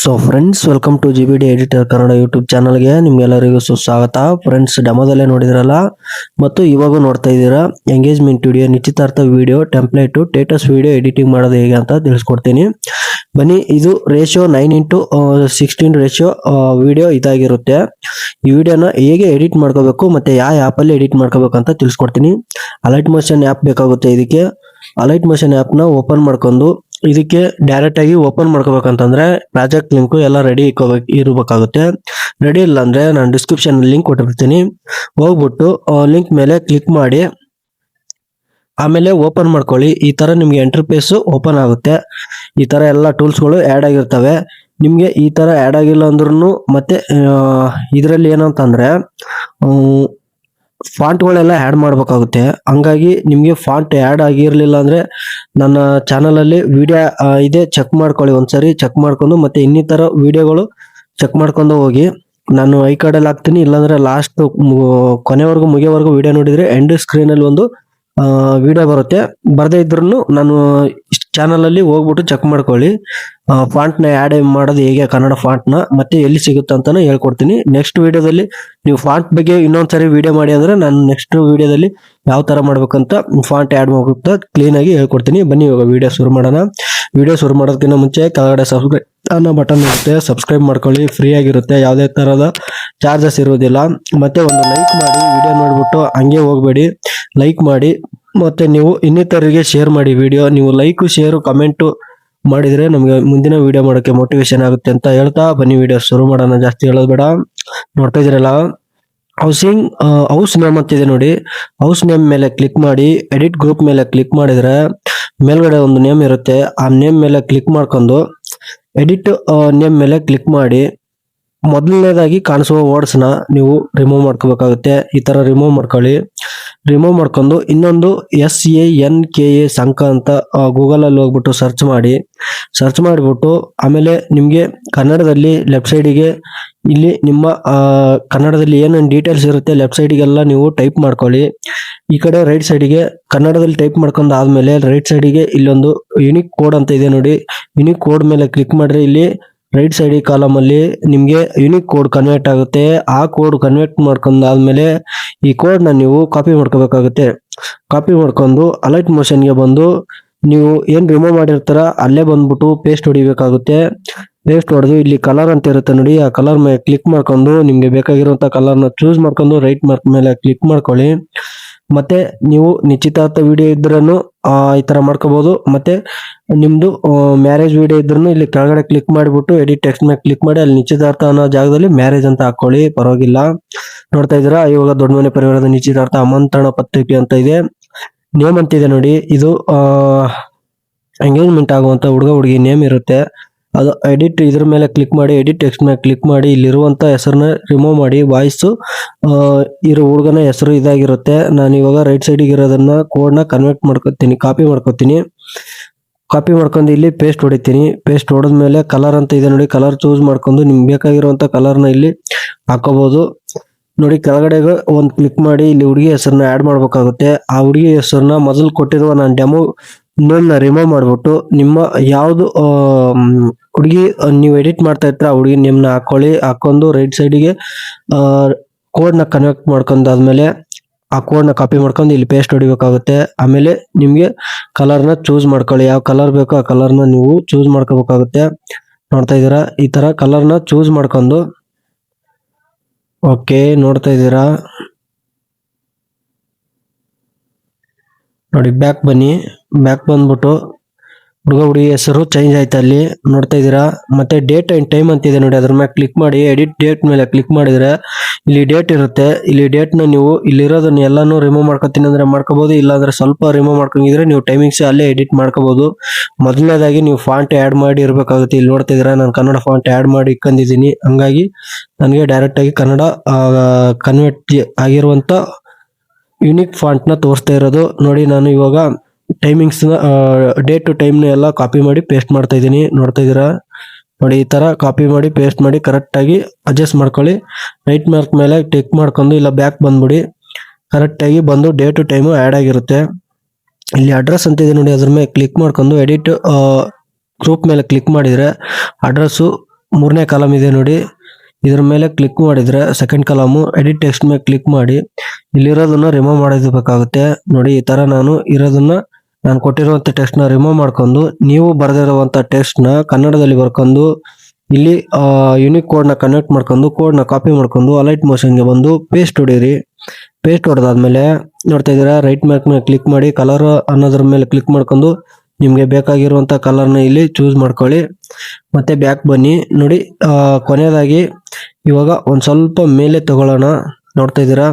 So friends, welcome to GBD editor Kannada YouTube ಚಾನಲ್ಗೆ ನಿಮ್ಗೆಲ್ಲರಿಗೂ ಸುಸ್ವಾಗತ. ಫ್ರೆಂಡ್ಸ್, ಡೆಮೋದಲ್ಲೇ ನೋಡಿದ್ರಲ್ಲ ಮತ್ತು ಇವಾಗ ನೋಡ್ತಾ ಇದ್ದೀರಾ ಎಂಗೇಜ್ಮೆಂಟ್ ವಿಡಿಯೋ, ನಿಶ್ಚಿತಾರ್ಥ video template, status video editing ಮಾಡೋದು ಹೇಗೆ ಅಂತ ತಿಳಿಸ್ಕೊಡ್ತೀನಿ. ಬನ್ನಿ, ಇದು ರೇಷಿಯೋ 9:16 ರೇಷಿಯೋ ವಿಡಿಯೋ ಇದಾಗಿರುತ್ತೆ. ಈ ವಿಡಿಯೋನ ಹೇಗೆ ಎಡಿಟ್ ಮಾಡ್ಕೋಬೇಕು ಮತ್ತೆ ಯಾವ ಆ್ಯಪಲ್ಲಿ ಎಡಿಟ್ ಮಾಡ್ಕೋಬೇಕು ಅಂತ ತಿಳಿಸ್ಕೊಡ್ತೀನಿ. ಅಲೈಟ್ ಮೋಷನ್ ಆ್ಯಪ್ ಬೇಕಾಗುತ್ತೆ. ಇದಕ್ಕೆ ಅಲೈಟ್ ಮೋಷನ್ ಆ್ಯಪ್ನ ಓಪನ್ ಮಾಡ್ಕೊಂಡು ಇದಕ್ಕೆ ಡೈರೆಕ್ಟ್ ಆಗಿ ಓಪನ್ ಮಾಡ್ಕೋಬೇಕಂತಂದ್ರೆ ಪ್ರಾಜೆಕ್ಟ್ ಲಿಂಕ್ ಎಲ್ಲ ರೆಡಿ ಇರಬೇಕಾಗುತ್ತೆ. ರೆಡಿ ಇಲ್ಲ ಅಂದ್ರೆ ನಾನು ಡಿಸ್ಕ್ರಿಪ್ಷನ್ ಲಿಂಕ್ ಕೊಟ್ಟಿರ್ತೀನಿ, ಹೋಗ್ಬಿಟ್ಟು ಲಿಂಕ್ ಮೇಲೆ ಕ್ಲಿಕ್ ಮಾಡಿ ಆಮೇಲೆ ಓಪನ್ ಮಾಡ್ಕೊಳ್ಳಿ. ಈ ತರ ನಿಮ್ಗೆ ಇಂಟರ್ಫೇಸ್ ಓಪನ್ ಆಗುತ್ತೆ. ಈ ತರ ಎಲ್ಲ ಟೂಲ್ಸ್ಗಳು ಆ್ಯಡ್ ಆಗಿರ್ತವೆ. ನಿಮ್ಗೆ ಈ ತರ ಆ್ಯಡ್ ಆಗಿಲ್ಲ ಅಂದ್ರೂ ಮತ್ತೆ ಇದರಲ್ಲಿ ಏನಂತಂದ್ರೆ ಫಾಂಟ್ಗಳೆಲ್ಲ ಆ್ಯಡ್ ಮಾಡಬೇಕಾಗುತ್ತೆ. ಹಂಗಾಗಿ ನಿಮಗೆ ಫಾಂಟ್ ಆ್ಯಡ್ ಆಗಿರಲಿಲ್ಲ ಅಂದ್ರೆ ನನ್ನ ಚಾನಲಲ್ಲಿ ವಿಡಿಯೋ ಇದೆ, ಚೆಕ್ ಮಾಡ್ಕೊಳ್ಳಿ. ಒಂದ್ಸರಿ ಚೆಕ್ ಮಾಡ್ಕೊಂಡು ಮತ್ತೆ ಇನ್ನಿತರ ವಿಡಿಯೋಗಳು ಚೆಕ್ ಮಾಡ್ಕೊಂಡು ಹೋಗಿ. ನಾನು ಐ ಕಾರ್ಡಲ್ಲಿ ಹಾಕ್ತೀನಿ, ಇಲ್ಲಾಂದ್ರೆ ಲಾಸ್ಟ್ ಕೊನೆವರೆಗೂ ಮುಗಿಯೋವರೆಗೂ ವಿಡಿಯೋ ನೋಡಿದ್ರೆ ಎಂಡ್ ಸ್ಕ್ರೀನಲ್ಲಿ ಒಂದು ವಿಡಿಯೋ ಬರುತ್ತೆ. ಬರದೇ ಇದ್ರೂ ನಾನು ಚಾನಲ್ ಅಲ್ಲಿ ಹೋಗ್ಬಿಟ್ಟು ಚೆಕ್ ಮಾಡ್ಕೊಳ್ಳಿ. ಫಾಂಟ್ ನ ಆ್ಯಡ್ ಮಾಡೋದು ಹೇಗೆ, ಕನ್ನಡ ಫಾಂಟ್ ನ ಮತ್ತೆ ಎಲ್ಲಿ ಸಿಗುತ್ತೆ ಅಂತಾನು ಹೇಳ್ಕೊಡ್ತೀನಿ. ನೆಕ್ಸ್ಟ್ ವಿಡಿಯೋದಲ್ಲಿ ನೀವು ಫಾಂಟ್ ಬಗ್ಗೆ ಇನ್ನೊಂದ್ಸರಿ ವಿಡಿಯೋ ಮಾಡಿ ಅಂದ್ರೆ ನಾನು ನೆಕ್ಸ್ಟ್ ವಿಡಿಯೋದಲ್ಲಿ ಯಾವ ತರ ಮಾಡ್ಬೇಕಂತ ಫಾಂಟ್ ಆ್ಯಡ್ ಮಾಡ್ಬೇಕು ಕ್ಲೀನ್ ಆಗಿ ಹೇಳ್ಕೊಡ್ತೀನಿ. ಬನ್ನಿ ಇವಾಗ ವಿಡಿಯೋ ಶುರು ಮಾಡೋಣ. ವಿಡಿಯೋ ಶುರು ಮಾಡೋದಕ್ಕಿಂತ ಮುಂಚೆ ಕೆಳಗಡೆ ಸಬ್ಸ್ಕ್ರೈಬ್ ಅನ್ನೋ ಬಟನ್ ಇರುತ್ತೆ, ಸಬ್ಸ್ಕ್ರೈಬ್ ಮಾಡ್ಕೊಳ್ಳಿ. ಫ್ರೀ ಆಗಿರುತ್ತೆ, ಯಾವುದೇ ತರಹದ ಚಾರ್ಜಸ್ ಇರುವುದಿಲ್ಲ. ಮತ್ತೆ ಒಂದು ಲೈಕ್ ಮಾಡಿ, ವಿಡಿಯೋ ನೋಡ್ಬಿಟ್ಟು ಹಂಗೆ ಹೋಗ್ಬೇಡಿ, ಲೈಕ್ ಮಾಡಿ. ಮತ್ತೆ ನೀವು ಇನ್ನಿತರಿಗೆ ಶೇರ್ ಮಾಡಿ ವಿಡಿಯೋ. ನೀವು ಲೈಕ್, ಶೇರ್, ಕಮೆಂಟ್ ಮಾಡಿದ್ರೆ ನಮಗೆ ಮುಂದಿನ ವಿಡಿಯೋ ಮಾಡೋಕೆ ಮೋಟಿವೇಶನ್ ಆಗುತ್ತೆ ಅಂತ ಹೇಳ್ತಾ ಬನ್ನಿ ವಿಡಿಯೋ ಶುರು ಮಾಡೋಣ. ಜಾಸ್ತಿ ಹೇಳೋದು ಬೇಡ. ನೋಡ್ತಾ ಇದ್ರಲ್ಲ, ಹೌಸ್ ನೇಮ್ ಅಂತಿದೆ ನೋಡಿ. ಹೌಸ್ ನೇಮ್ ಮೇಲೆ ಕ್ಲಿಕ್ ಮಾಡಿ ಎಡಿಟ್ ಗ್ರೂಪ್ ಮೇಲೆ ಕ್ಲಿಕ್ ಮಾಡಿದ್ರೆ ಮೇಲ್ಗಡೆ ಒಂದು ನೇಮ್ ಇರುತ್ತೆ. ಆ ನೇಮ್ ಮೇಲೆ ಕ್ಲಿಕ್ ಮಾಡ್ಕೊಂಡು ಎಡಿಟ್ ನೇಮ್ ಮೇಲೆ ಕ್ಲಿಕ್ ಮಾಡಿ ಮೊದಲನೇದಾಗಿ ಕಾಣಿಸುವ ವರ್ಡ್ಸ್ ನ ನೀವು ರಿಮೂವ್ ಮಾಡ್ಕೋಬೇಕಾಗುತ್ತೆ. ಈ ತರ ರಿಮೂವ್ ಮಾಡ್ಕೊಳ್ಳಿ. ರಿಮೂವ್ ಮಾಡ್ಕೊಂಡು ಇನ್ನೊಂದು SANKA ಸಂಕ ಅಂತ ಗೂಗಲ್ ಅಲ್ಲಿ ಹೋಗ್ಬಿಟ್ಟು ಸರ್ಚ್ ಮಾಡಿ. ಸರ್ಚ್ ಮಾಡಿಬಿಟ್ಟು ಆಮೇಲೆ ನಿಮ್ಗೆ ಕನ್ನಡದಲ್ಲಿ ಲೆಫ್ಟ್ ಸೈಡಿಗೆ ಇಲ್ಲಿ ನಿಮ್ಮ ಕನ್ನಡದಲ್ಲಿ ಏನೇನು ಡೀಟೇಲ್ಸ್ ಇರುತ್ತೆ ಲೆಫ್ಟ್ ಸೈಡಿಗೆಲ್ಲ ನೀವು ಟೈಪ್ ಮಾಡ್ಕೊಳ್ಳಿ. ಈ ಕಡೆ ರೈಟ್ ಸೈಡಿಗೆ ಕನ್ನಡದಲ್ಲಿ ಟೈಪ್ ಮಾಡ್ಕೊಂಡು ಆದ್ಮೇಲೆ ರೈಟ್ ಸೈಡಿಗೆ ಇಲ್ಲೊಂದು ಯುನಿಕ್ ಕೋಡ್ ಅಂತ ಇದೆ ನೋಡಿ. ಯುನಿಕ್ ಕೋಡ್ ಮೇಲೆ ಕ್ಲಿಕ್ ಮಾಡ್ರೆ ಇಲ್ಲಿ ರೈಟ್ ಸೈಡ್ ಕಾಲಮ್ ಅಲ್ಲಿ ನಿಮ್ಗೆ ಯುನಿಕ್ ಕೋಡ್ ಕನ್ವರ್ಟ್ ಆಗುತ್ತೆ. ಆ ಕೋಡ್ ಕನ್ವರ್ಟ್ ಮಾಡ್ಕೊಂಡಾದ್ಮೇಲೆ ಈ ಕೋಡ್ ನ ನೀವು ಕಾಪಿ ಮಾಡ್ಕೋಬೇಕಾಗುತ್ತೆ. ಕಾಪಿ ಮಾಡ್ಕೊಂಡು ಅಲೈಟ್ ಮೋಷನ್ಗೆ ಬಂದು ನೀವು ಏನ್ ರಿಮೂವ್ ಮಾಡಿರ್ತಾರ ಅಲ್ಲೇ ಬಂದ್ಬಿಟ್ಟು ಪೇಸ್ಟ್ ಹೊಡಿಬೇಕಾಗುತ್ತೆ. ಪೇಸ್ಟ್ ಹೊಡೆದು ಇಲ್ಲಿ ಕಲರ್ ಅಂತ ಇರುತ್ತೆ ನೋಡಿ, ಆ ಕಲರ್ ಮೇಲೆ ಕ್ಲಿಕ್ ಮಾಡ್ಕೊಂಡು ನಿಮ್ಗೆ ಬೇಕಾಗಿರುವಂತ ಕಲರ್ ನ ಚೂಸ್ ಮಾಡ್ಕೊಂಡು ರೈಟ್ ಮಾರ್ಕ್ ಮೇಲೆ ಕ್ಲಿಕ್ ಮಾಡ್ಕೊಳ್ಳಿ. ಮತ್ತೆ ನೀವು ನಿಶ್ಚಿತಾರ್ಥ ವಿಡಿಯೋ ಇದ್ರೂ ಈ ತರ ಮಾಡ್ಕೋಬಹುದು. ಮತ್ತೆ ನಿಮ್ದು ಮ್ಯಾರೇಜ್ ವಿಡಿಯೋ ಇದ್ರೂ ಇಲ್ಲಿ ಕೆಳಗಡೆ ಕ್ಲಿಕ್ ಮಾಡಿಬಿಟ್ಟು ಎಡಿಟ್ ಟೆಕ್ಸ್ಟ್ ಮೇಲೆ ಕ್ಲಿಕ್ ಮಾಡಿ ಅಲ್ಲಿ ನಿಶ್ಚಿತಾರ್ಥ ಅನ್ನೋ ಜಾಗದಲ್ಲಿ ಮ್ಯಾರೇಜ್ ಅಂತ ಹಾಕೊಳ್ಳಿ, ಪರವಾಗಿಲ್ಲ. ನೋಡ್ತಾ ಇದ್ದೀರಾ, ಇವಾಗ ದೊಡ್ಡ ಮನೆ ಪರಿವಾರದ ನಿಶ್ಚಿತಾರ್ಥ ಆಮಂತ್ರಣ ಪತ್ರಿಕೆ ಅಂತ ಇದೆ. ನೇಮ್ ಅಂತಿದೆ ನೋಡಿ, ಇದು ಎಂಗೇಜ್ಮೆಂಟ್ ಆಗುವಂತ ಹುಡುಗ ಹುಡುಗಿ ನೇಮ್ ಇರುತ್ತೆ. ಅದು ಎಡಿಟ್ ಇದ್ರ ಮೇಲೆ ಕ್ಲಿಕ್ ಮಾಡಿ ಎಡಿಟ್ ಟೆಕ್ಸ್ಟ್ ಮೇಲೆ ಕ್ಲಿಕ್ ಮಾಡಿ ಇಲ್ಲಿರುವಂತ ಹೆಸರನ್ನ ರಿಮೂವ್ ಮಾಡಿ. ವಾಯ್ಸ್ ಇರೋ ಹುಡುಗನ ಹೆಸರು ಇದಾಗಿರುತ್ತೆ. ನಾನು ಇವಾಗ ರೈಟ್ ಸೈಡ್ ಇರೋದನ್ನ ಕೋಡ್ ನ ಕನ್ವರ್ಟ್ ಮಾಡ್ಕೊತೀನಿ, ಕಾಪಿ ಮಾಡ್ಕೊತೀನಿ. ಕಾಪಿ ಮಾಡ್ಕೊಂಡು ಇಲ್ಲಿ ಪೇಸ್ಟ್ ಹೊಡಿತೀನಿ. ಪೇಸ್ಟ್ ಹೊಡೆದ್ಮೇಲೆ ಕಲರ್ ಅಂತ ಇದೆ ನೋಡಿ, ಕಲರ್ ಚೂಸ್ ಮಾಡ್ಕೊಂಡು ನಿಮ್ಗೆ ಬೇಕಾಗಿರುವಂತ ಕಲರ್ ನ ಇಲ್ಲಿ ಹಾಕೋಬಹುದು ನೋಡಿ. ಕೆಳಗಡೆ ಒಂದು ಕ್ಲಿಕ್ ಮಾಡಿ ಇಲ್ಲಿ ಹುಡುಗಿ ಹೆಸರನ್ನ ಆಡ್ ಮಾಡ್ಬೇಕಾಗುತ್ತೆ. ಆ ಹುಡುಗಿ ಹೆಸರನ್ನ ಮೊದಲು ಕೊಟ್ಟಿರುವ ನಾನು ಡೆಮೋ ನೇಮ್ನ ರಿಮೂವ್ ಮಾಡ್ಬಿಟ್ಟು ನಿಮ್ಮ ಯಾವ್ದು ಹುಡುಗಿ ನೀವು ಎಡಿಟ್ ಮಾಡ್ತಾ ಇರ್ತೀರ ಆ ಹುಡುಗಿ ನೇಮ್ನ ಹಾಕೊಳ್ಳಿ. ಹಾಕೊಂಡು ರೈಟ್ ಸೈಡಿಗೆ ಕೋಡ್ ನ ಕನ್ವರ್ಟ್ ಮಾಡ್ಕೊಂಡಾದ್ಮೇಲೆ ಆ ಕೋಡ್ ನ ಕಾಪಿ ಮಾಡ್ಕೊಂಡು ಇಲ್ಲಿ ಪೇಸ್ಟ್ ಹೊಡಿಬೇಕಾಗುತ್ತೆ. ಆಮೇಲೆ ನಿಮ್ಗೆ ಕಲರ್ ನ ಚೂಸ್ ಮಾಡ್ಕೊಳ್ಳಿ, ಯಾವ ಕಲರ್ ಬೇಕೋ ಆ ಕಲರ್ ನ ನೀವು ಚೂಸ್ ಮಾಡ್ಕೋಬೇಕಾಗುತ್ತೆ. ನೋಡ್ತಾ ಇದ್ದೀರಾ, ಈ ತರ ಕಲರ್ ನ ಚೂಸ್ ಮಾಡ್ಕೊಂಡು ಓಕೆ. ನೋಡ್ತಾ ಇದ್ದೀರಾ ನೋಡಿ, ಬ್ಯಾಕ್ ಬನ್ನಿ. ಬ್ಯಾಕ್ ಬಂದ್ಬಿಟ್ಟು ಹುಡುಗ ಹುಡುಗಿ ಹೆಸರು ಚೇಂಜ್ ಆಯ್ತು ಅಲ್ಲಿ, ನೋಡ್ತಾ ಇದ್ದೀರಾ. ಮತ್ತೆ ಡೇಟ್ ಅಂಡ್ ಟೈಮ್ ಅಂತಿದೆ ನೋಡಿ, ಅದ್ರ ಮೇಲೆ ಕ್ಲಿಕ್ ಮಾಡಿ ಎಡಿಟ್ ಡೇಟ್ ಮೇಲೆ ಕ್ಲಿಕ್ ಮಾಡಿದ್ರೆ ಇಲ್ಲಿ ಡೇಟ್ ಇರುತ್ತೆ. ಇಲ್ಲಿ ಡೇಟ್ ನ ನೀವು ಇಲ್ಲಿರೋದನ್ನ ಎಲ್ಲಾನು ರಿಮೂವ್ ಮಾಡ್ಕೊತೀನಿ ಅಂದ್ರೆ ಮಾಡ್ಕೋಬಹುದು, ಇಲ್ಲಾಂದ್ರೆ ಸ್ವಲ್ಪ ರಿಮೂವ್ ಮಾಡ್ಕೊಂಡಿದ್ರೆ ನೀವು ಟೈಮಿಂಗ್ಸ್ ಅಲ್ಲೇ ಎಡಿಟ್ ಮಾಡ್ಕೋಬಹುದು. ಮೊದಲನೇದಾಗಿ ನೀವು ಫಾಂಟ್ ಆ್ಯಡ್ ಮಾಡಿ ಇರ್ಬೇಕಾಗುತ್ತೆ. ಇಲ್ಲಿ ನೋಡ್ತಾ ಇದ್ದೀರಾ, ನಾನು ಕನ್ನಡ ಫಾಂಟ್ ಆ್ಯಡ್ ಮಾಡಿ ಇಟ್ಕೊಂಡಿದ್ದೀನಿ. ಹಂಗಾಗಿ ನನಗೆ ಡೈರೆಕ್ಟ್ ಆಗಿ ಕನ್ನಡ ಕನ್ವರ್ಟ್ ಆಗಿರುವಂತ ಯುನಿಕ್ ಫಾಂಟ್ ನ ತೋರಿಸ್ತಾ ಇರೋದು ನೋಡಿ. ನಾನು ಇವಾಗ ಟೈಮಿಂಗ್ಸ್ ನ ಡೇಟ್ ಟು ಟೈಮ್ ನ ಎಲ್ಲ ಕಾಪಿ ಮಾಡಿ ಪೇಸ್ಟ್ ಮಾಡ್ತಾ ಇದ್ದೀನಿ. ನೋಡ್ತಾ ಇದ್ದೀರಾ ನೋಡಿ, ಈ ತರ ಕಾಪಿ ಮಾಡಿ ಪೇಸ್ಟ್ ಮಾಡಿ ಕರೆಕ್ಟ್ ಆಗಿ ಅಡ್ಜಸ್ಟ್ ಮಾಡ್ಕೊಳ್ಳಿ. ರೈಟ್ ಮಾರ್ಕ್ ಮೇಲೆ ಟಿಕ್ ಮಾಡ್ಕೊಂಡು ಇಲ್ಲ ಬ್ಯಾಕ್ ಬಂದ್ಬಿಡಿ. ಕರೆಕ್ಟ್ ಆಗಿ ಬಂದು ಡೇಟ್ ಟು ಟೈಮು ಆ್ಯಡ್ ಆಗಿರುತ್ತೆ. ಇಲ್ಲಿ ಅಡ್ರೆಸ್ ಅಂತ ಇದೆ ನೋಡಿ, ಅದ್ರ ಮೇಲೆ ಕ್ಲಿಕ್ ಮಾಡ್ಕೊಂಡು ಎಡಿಟ್ ಗ್ರೂಪ್ ಮೇಲೆ ಕ್ಲಿಕ್ ಮಾಡಿದ್ರೆ ಅಡ್ರೆಸ್ಸು 3ನೇ ಕಾಲಮ್ ಇದೆ ನೋಡಿ, ಇದ್ರ ಮೇಲೆ ಕ್ಲಿಕ್ ಮಾಡಿದ್ರೆ ಸೆಕೆಂಡ್ ಕಾಲಮು ಎಡಿಟ್ ಟೆಕ್ಸ್ಟ್ ಮೇಲೆ ಕ್ಲಿಕ್ ಮಾಡಿ ಇಲ್ಲಿರೋದನ್ನ ರಿಮೂವ್ ಮಾಡಬೇಕಾಗುತ್ತೆ ನೋಡಿ. ಈ ತರ ನಾನು ಕೊಟ್ಟಿರುವಂತ ಟೆಕ್ಸ್ಟ್ ನ ರಿಮೂವ್ ಮಾಡ್ಕೊಂಡು ನೀವು ಬರೆದಿರುವಂತ ಟೆಕ್ಸ್ಟ್ ನ ಕನ್ನಡದಲ್ಲಿ ಬರ್ಕೊಂಡು ಇಲ್ಲಿ ಯೂನಿಕ್ ಕೋಡ್ ನ ಕನೆಕ್ಟ್ ಮಾಡ್ಕೊಂಡು ಕೋಡ್ ನ ಕಾಪಿ ಮಾಡ್ಕೊಂಡು ಅಲೈಟ್ ಮೋಷನ್ ಗೆ ಬಂದು ಪೇಸ್ಟ್ ಹೊಡೀರಿ. ಪೇಸ್ಟ್ ಹೊಡೆದಾದ್ಮೇಲೆ ನೋಡ್ತಾ ಇದೀರಾ ರೈಟ್ ಮಾರ್ಕ್ ಮೇಲೆ ಕ್ಲಿಕ್ ಮಾಡಿ ಕಲರ್ ಅನ್ನೋದ್ರ ಮೇಲೆ ಕ್ಲಿಕ್ ಮಾಡ್ಕೊಂಡು ನಿಮ್ಗೆ ಬೇಕಾಗಿರುವಂತ ಕಲರ್ ನ ಇಲ್ಲಿ ಚೂಸ್ ಮಾಡ್ಕೊಳ್ಳಿ. ಮತ್ತೆ ಬ್ಯಾಕ್ ಬನ್ನಿ ನೋಡಿ. ಕೊನೆಯದಾಗಿ ಇವಾಗ ಒಂದ್ ಸ್ವಲ್ಪ ಮೇಲೆ ತಗೊಳ್ಳೋಣ. ನೋಡ್ತಾ ಇದೀರಾ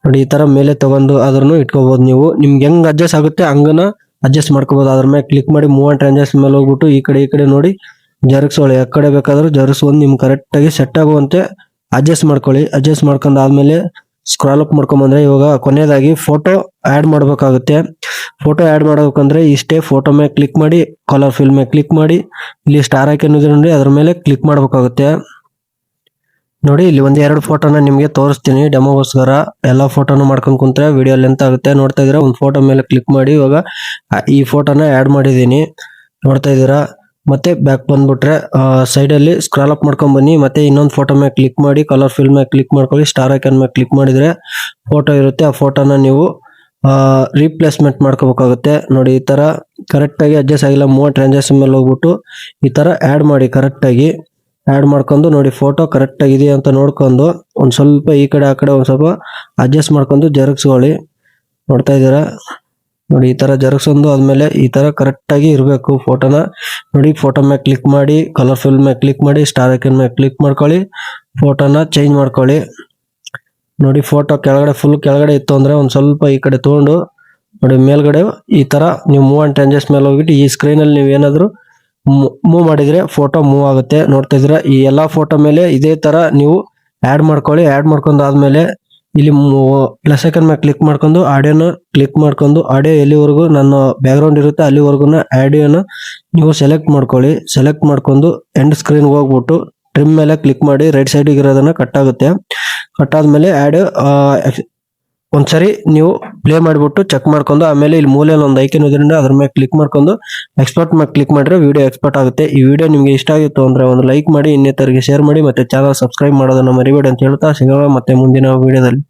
ನೋಡಿ, ಈ ತರ ಮೇಲೆ ತಗೊಂಡು ಅದ್ರನ್ನು ಇಟ್ಕೋಬಹುದು. ನೀವು ನಿಮ್ಗೆ ಹೆಂಗ್ ಅಡ್ಜಸ್ಟ್ ಆಗುತ್ತೆ ಹಂಗನ ಅಡ್ಜಸ್ಟ್ ಮಾಡ್ಕೋಬಹುದು. ಅದ್ರ ಮೇಲೆ ಕ್ಲಿಕ್ ಮಾಡಿ ಮೂವ್ ಅಂಡ್ ಟ್ರಾನ್ಸಾಕ್ಟ್ ಮೇಲೆ ಹೋಗ್ಬಿಟ್ಟು ಈ ಕಡೆ ನೋಡಿ ಜರುಗಿಸೋಳಿ. ಆ ಕಡೆ ಬೇಕಾದ್ರೂ ಜರುಗಿಸ್ಕೊಂಡು ನಿಮ್ಗೆ ಕರೆಕ್ಟ್ ಆಗಿ ಸೆಟ್ ಆಗುವಂತೆ ಅಡ್ಜಸ್ಟ್ ಮಾಡ್ಕೊಳ್ಳಿ. ಅಡ್ಜಸ್ಟ್ ಮಾಡ್ಕೊಂಡಾದ್ಮೇಲೆ ಸ್ಕ್ರಾಲ್ ಅಪ್ ಮಾಡ್ಕೊಂಬಂದ್ರೆ ಇವಾಗ ಕೊನೆಯದಾಗಿ ಫೋಟೋ ಆಡ್ ಮಾಡ್ಬೇಕಾಗುತ್ತೆ. ಫೋಟೋ ಆಡ್ ಮಾಡ್ಬೇಕಂದ್ರೆ ಇಷ್ಟೇ, ಫೋಟೋ ಮೇಲೆ ಕ್ಲಿಕ್ ಮಾಡಿ ಕಲರ್ ಫಿಲ್ ಮೇಲೆ ಕ್ಲಿಕ್ ಮಾಡಿ ಇಲ್ಲಿ ಸ್ಟಾರ್ ಐಕನ್ ಇದೆ ನೋಡಿ, ಅದ್ರ ಮೇಲೆ ಕ್ಲಿಕ್ ಮಾಡ್ಬೇಕಾಗುತ್ತೆ. ನೋಡಿ ಇಲ್ಲಿ ಒಂದ್ 2 ಫೋಟೋನ ನಿಮ್ಗೆ ತೋರಿಸ್ತೀನಿ ಡೆಮೋಗೋಸ್ಕರ. ಎಲ್ಲಾ ಫೋಟೋನು ಮಾಡ್ಕೊಂಡ್ ಕುಂತ್ರೆ ವಿಡಿಯೋ ಲೆಂತ್ ಆಗುತ್ತೆ. ನೋಡ್ತಾ ಇದೀರಾ ಒಂದ್ ಫೋಟೋ ಮೇಲೆ ಕ್ಲಿಕ್ ಮಾಡಿ ಇವಾಗ ಈ ಫೋಟೋನ ಆಡ್ ಮಾಡಿದೀನಿ. ನೋಡ್ತಾ ಇದೀರಾ ಮತ್ತೆ ಬ್ಯಾಕ್ ಬಂದ್ಬಿಟ್ರೆ ಸೈಡ್ ಅಲ್ಲಿ ಸ್ಕ್ರಾಲ್ ಅಪ್ ಮಾಡ್ಕೊಂಡ್ ಬನ್ನಿ. ಮತ್ತೆ ಇನ್ನೊಂದು ಫೋಟೋ ಮೇಲೆ ಕ್ಲಿಕ್ ಮಾಡಿ ಕಲರ್ ಫಿಲ್ ಮೇಲೆ ಕ್ಲಿಕ್ ಮಾಡ್ಕೊಳ್ಳಿ. ಸ್ಟಾರ್ ಐಕನ್ ಮೇಲೆ ಕ್ಲಿಕ್ ಮಾಡಿದ್ರೆ ಫೋಟೋ ಇರುತ್ತೆ. ಆ ಫೋಟೋನ ನೀವು ರೀಪ್ಲೇಸ್ಮೆಂಟ್ ಮಾಡ್ಕೋಬೇಕಾಗುತ್ತೆ. ನೋಡಿ ಈ ತರ ಕರೆಕ್ಟ್ ಆಗಿ ಅಡ್ಜಸ್ಟ್ ಆಗಿಲ್ಲ, ಮೂವ್ ಟ್ರಾನ್ಸಾಕ್ಷನ್ ಮೇಲೆ ಹೋಗ್ಬಿಟ್ಟು ಈ ತರ ಆಡ್ ಮಾಡಿ. ಕರೆಕ್ಟ್ ಆಗಿ ಆಡ್ ಮಾಡ್ಕೊಂಡು ನೋಡಿ ಫೋಟೋ ಕರೆಕ್ಟ್ ಆಗಿದೆಯಾ ಅಂತ ನೋಡ್ಕೊಂಡು ಒಂದ್ ಸ್ವಲ್ಪ ಈ ಕಡೆ ಆ ಕಡೆ ಒಂದ್ ಸ್ವಲ್ಪ ಅಡ್ಜಸ್ಟ್ ಮಾಡ್ಕೊಂಡು ಜರುಗಿಸ್ಕೊಳ್ಳಿ. ನೋಡ್ತಾ ಇದ್ದೀರಾ ನೋಡಿ, ಈ ತರ ಜರುಗಿಸೊಂದು ಆದ್ಮೇಲೆ ಈ ತರ ಕರೆಕ್ಟ್ ಆಗಿ ಇರಬೇಕು ಫೋಟೋನ. ನೋಡಿ ಫೋಟೋ ಮೇಲೆ ಕ್ಲಿಕ್ ಮಾಡಿ ಕಲರ್ ಫಿಲ್ ಮೇಲೆ ಕ್ಲಿಕ್ ಮಾಡಿ ಸ್ಟಾರ್ ಐಕನ್ ಮೇಲೆ ಕ್ಲಿಕ್ ಮಾಡ್ಕೊಳ್ಳಿ. ಫೋಟೋನ ಚೇಂಜ್ ಮಾಡ್ಕೊಳ್ಳಿ. ನೋಡಿ ಫೋಟೋ ಫುಲ್ ಕೆಳಗಡೆ ಇತ್ತು ಅಂದ್ರೆ ಒಂದ್ ಸ್ವಲ್ಪ ಈ ಕಡೆ ತಗೊಂಡು ನೋಡಿ ಮೇಲ್ಗಡೆ ಈ ತರ ನೀವು ಮೂವ್ ಅಂಡ್ ಟ್ರಾನ್ಸಾಕ್ಟ್ ಮೇಲೆ ಹೋಗ್ಬಿಟ್ಟು ಈ ಸ್ಕ್ರೀನ್ ಅಲ್ಲಿ ನೀವು ಏನಾದ್ರು ಮೂವ್ ಮಾಡಿದ್ರೆ ಫೋಟೋ ಮೂವ್ ಆಗುತ್ತೆ. ನೋಡ್ತಾ ಇದ್ದೀರಾ ಈ ಎಲ್ಲಾ ಫೋಟೋ ಮೇಲೆ ಇದೇ ತರ ನೀವು ಆಡ್ ಮಾಡ್ಕೊಳ್ಳಿ. ಆಡ್ ಮಾಡ್ಕೊಂಡು ಆದ್ಮೇಲೆ ಇಲ್ಲಿ ಪ್ಲಸ್ ಐಕನ್ ಮೇಲೆ ಕ್ಲಿಕ್ ಮಾಡ್ಕೊಂಡು ಆಡಿಯೋನ ಕ್ಲಿಕ್ ಮಾಡ್ಕೊಂಡು ಆಡಿಯೋ ಎಲ್ಲಿವರೆಗೂ ನನ್ನ ಬ್ಯಾಕ್ ಗ್ರೌಂಡ್ ಇರುತ್ತೆ ಅಲ್ಲಿವರೆಗೂ ಆಡಿಯೋನ ನೀವು ಸೆಲೆಕ್ಟ್ ಮಾಡ್ಕೊಳ್ಳಿ. ಸೆಲೆಕ್ಟ್ ಮಾಡ್ಕೊಂಡು ಎಂಡ್ ಸ್ಕ್ರೀನ್ ಹೋಗ್ಬಿಟ್ಟು ಟ್ರಿಮ್ ಮೇಲೆ ಕ್ಲಿಕ್ ಮಾಡಿ ರೈಟ್ ಸೈಡ್ ಇರೋದನ್ನ ಕಟ್ ಆಗುತ್ತೆ. ಕಟ್ ಆದ್ಮೇಲೆ ಆಡಿಯೋ ಒಂದ್ಸರಿ ನೀವು ಪ್ಲೇ ಮಾಡಿಬಿಟ್ಟು ಚೆಕ್ ಮಾಡ್ಕೊಂಡು ಆಮೇಲೆ ಇಲ್ಲಿ ಮೂಲೆಯಲ್ಲಿ ಒಂದು ಐಕನ್ ಇದರಿಂದ ಅದ್ರ ಮೇಲೆ ಕ್ಲಿಕ್ ಮಾಡ್ಕೊಂಡು ಎಕ್ಸ್ಪೋರ್ಟ್ ಮೇಲೆ ಕ್ಲಿಕ್ ಮಾಡಿದ್ರೆ ವಿಡಿಯೋ ಎಕ್ಸ್ಪೋರ್ಟ್ ಆಗುತ್ತೆ. ಈ ವಿಡಿಯೋ ನಿಮ್ಗೆ ಇಷ್ಟ ಆಗಿತ್ತು ಅಂದ್ರೆ ಒಂದು ಲೈಕ್ ಮಾಡಿ, ಇನ್ನಿತರಿಗೆ ಶೇರ್ ಮಾಡಿ, ಮತ್ತೆ ಚಾನಲ್ ಸಬ್ಸ್ಕ್ರೈಬ್ ಮಾಡೋದನ್ನ ಮರಿಬೇಡಿ ಅಂತ ಹೇಳ್ತಾ ಸಿಗೋಣ ಮತ್ತೆ ಮುಂದಿನ ವಿಡಿಯೋದಲ್ಲಿ.